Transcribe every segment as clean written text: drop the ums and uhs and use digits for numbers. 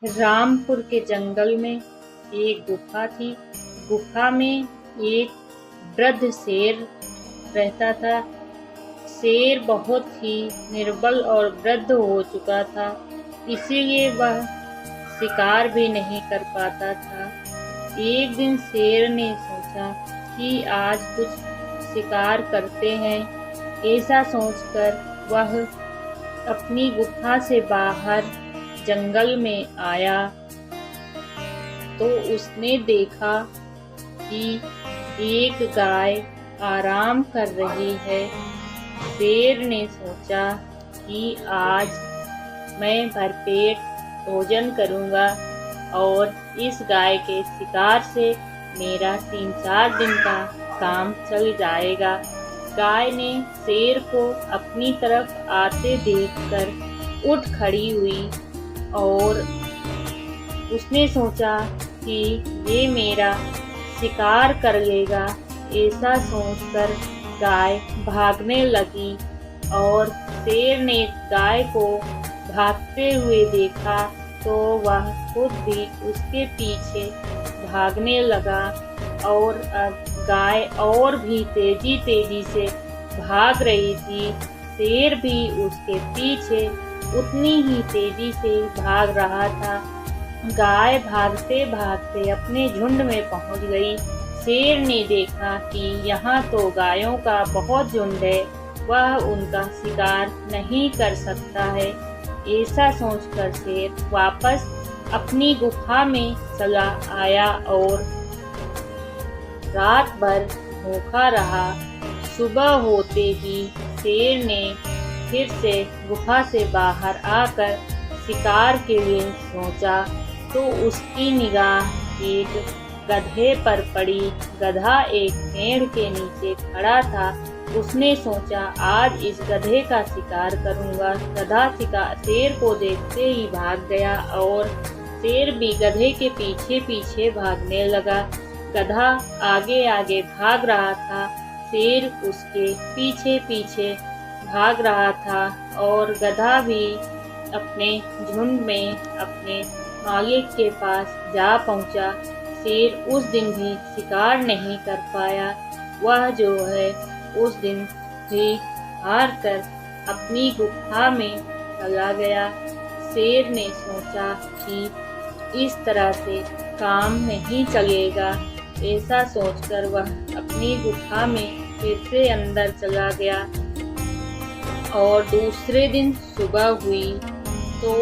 रामपुर के जंगल में एक गुफा थी। गुफा में एक वृद्ध शेर रहता था। शेर बहुत ही निर्बल और वृद्ध हो चुका था, इसीलिए वह शिकार भी नहीं कर पाता था। एक दिन शेर ने सोचा कि आज कुछ शिकार करते हैं। ऐसा सोचकर वह अपनी गुफा से बाहर जंगल में आया तो उसने देखा कि एक गाय आराम कर रही है। शेर ने सोचा कि आज मैं भरपेट भोजन करूंगा और इस गाय के शिकार से मेरा 3-4 दिन का काम चल जाएगा। गाय ने शेर को अपनी तरफ आते देखकर उठ खड़ी हुई और उसने सोचा कि ये मेरा शिकार कर लेगा। ऐसा सोचकर गाय भागने लगी और शेर ने गाय को भागते हुए देखा तो वह खुद भी उसके पीछे भागने लगा और अब गाय और भी तेजी से भाग रही थी। शेर भी उसके पीछे उतनी ही तेजी से भाग रहा था। गाय भागते भागते अपने झुंड में पहुंच गई। शेर ने देखा कि यहाँ तो गायों का बहुत झुंड है, वह उनका शिकार नहीं कर सकता है। ऐसा सोचकर शेर वापस अपनी गुफा में चला आया और रात भर भूखा रहा। सुबह होते ही शेर ने फिर से गुफा से बाहर आकर शिकार के लिए सोचा तो उसकी निगाह एक गधे पर पड़ी। गधा एक पेड़ के नीचे खड़ा था। उसने सोचा आज इस गधे का शिकार करूंगा। गधा शेर को देखते ही भाग गया और शेर भी गधे के पीछे पीछे भागने लगा। गधा आगे आगे भाग रहा था, शेर उसके पीछे पीछे भाग रहा था और गधा भी अपने झुंड में अपने मालिक के पास जा पहुंचा। शेर उस दिन भी शिकार नहीं कर पाया। वह जो है उस दिन भी हार कर अपनी गुफा में चला गया। शेर ने सोचा कि इस तरह से काम नहीं चलेगा। ऐसा सोचकर वह अपनी गुफा में फिर से अंदर चला गया और दूसरे दिन सुबह हुई तो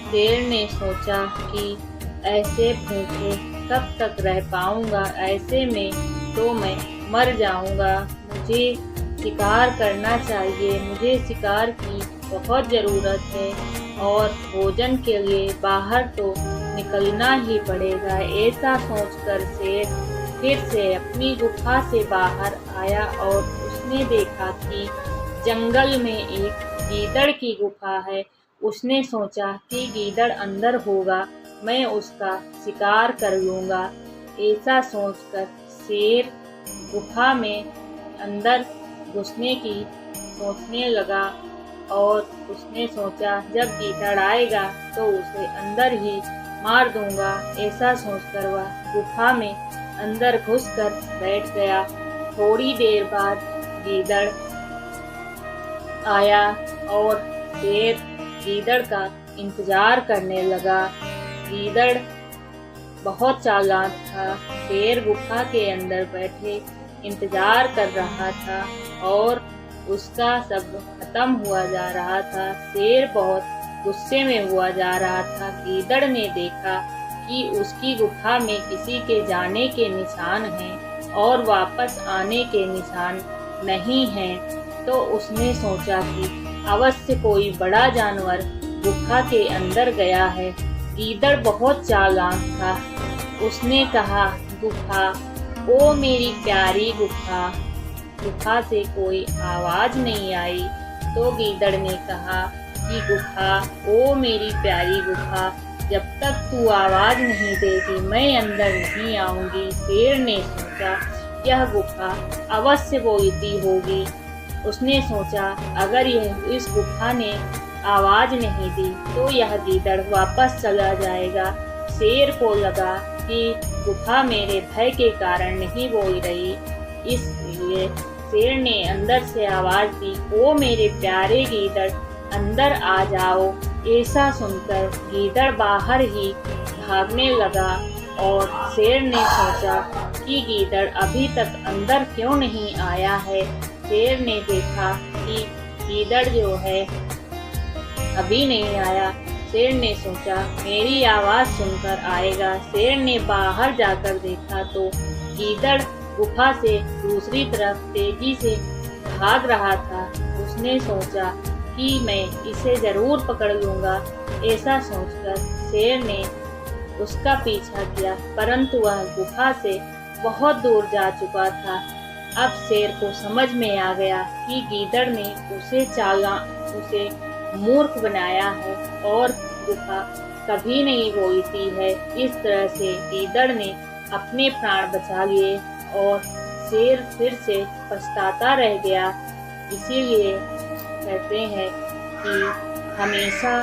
शेर ने सोचा कि ऐसे भूखे कब तक रह पाऊंगा, ऐसे में तो मैं मर जाऊंगा। मुझे शिकार करना चाहिए, मुझे शिकार की बहुत ज़रूरत है और भोजन के लिए बाहर तो निकलना ही पड़ेगा। ऐसा सोचकर शेर फिर से अपनी गुफा से बाहर आया और उसने देखा कि जंगल में एक गीदड़ की गुफा है। उसने सोचा कि गीदड़ अंदर होगा, मैं उसका शिकार कर लूँगा। ऐसा सोचकर शेर गुफा में अंदर घुसने की सोचने लगा और उसने सोचा जब गीदड़ आएगा तो उसे अंदर ही मार दूँगा। ऐसा सोचकर वह गुफा में अंदर घुसकर बैठ गया। थोड़ी देर बाद गीदड़ आया और शेर गीदड़ का इंतजार करने लगा। गीदड़ बहुत चालाक था। शेर गुफा के अंदर बैठे इंतजार कर रहा था और उसका सब खत्म हुआ जा रहा था। शेर बहुत गुस्से में हुआ जा रहा था। गीदड़ ने देखा कि उसकी गुफा में किसी के जाने के निशान हैं और वापस आने के निशान नहीं हैं, तो उसने सोचा कि अवश्य कोई बड़ा जानवर गुफा के अंदर गया है। गीदड़ बहुत चालाक था। उसने कहा, गुफा, ओ मेरी प्यारी गुफा। गुफा से कोई आवाज़ नहीं आई तो गीदड़ ने कहा कि गुफा, ओ मेरी प्यारी गुफा, जब तक तू आवाज़ नहीं देगी मैं अंदर नहीं आऊँगी। शेर ने सोचा यह गुफा अवश्य बोलती होगी। उसने सोचा अगर इस गुफा ने आवाज नहीं दी तो यह गीदड़ वापस चला जाएगा। शेर को लगा कि गुफा मेरे भय के कारण नहीं बोल रही, इसलिए शेर ने अंदर से आवाज दी, ओ मेरे प्यारे गीदड़, अंदर आ जाओ। ऐसा सुनकर गीदड़ बाहर ही भागने लगा और शेर ने सोचा कि गीदड़ अभी तक अंदर क्यों नहीं आया है। शेर ने देखा कि गीदड़ जो है अभी नहीं आया। शेर ने सोचा मेरी आवाज सुनकर आएगा। शेर ने बाहर जाकर देखा तो गीदड़ गुफा से दूसरी तरफ तेजी से भाग रहा था। उसने सोचा कि मैं इसे जरूर पकड़ लूंगा। ऐसा सोचकर शेर ने उसका पीछा किया, परंतु वह गुफा से बहुत दूर जा चुका था। अब शेर को समझ में आ गया कि गीदड़ ने उसे मूर्ख बनाया है और गुफा कभी नहीं बोलती है। इस तरह से गीदड़ ने अपने प्राण बचा लिए और शेर फिर से पछताता रह गया। इसीलिए कहते हैं कि हमेशा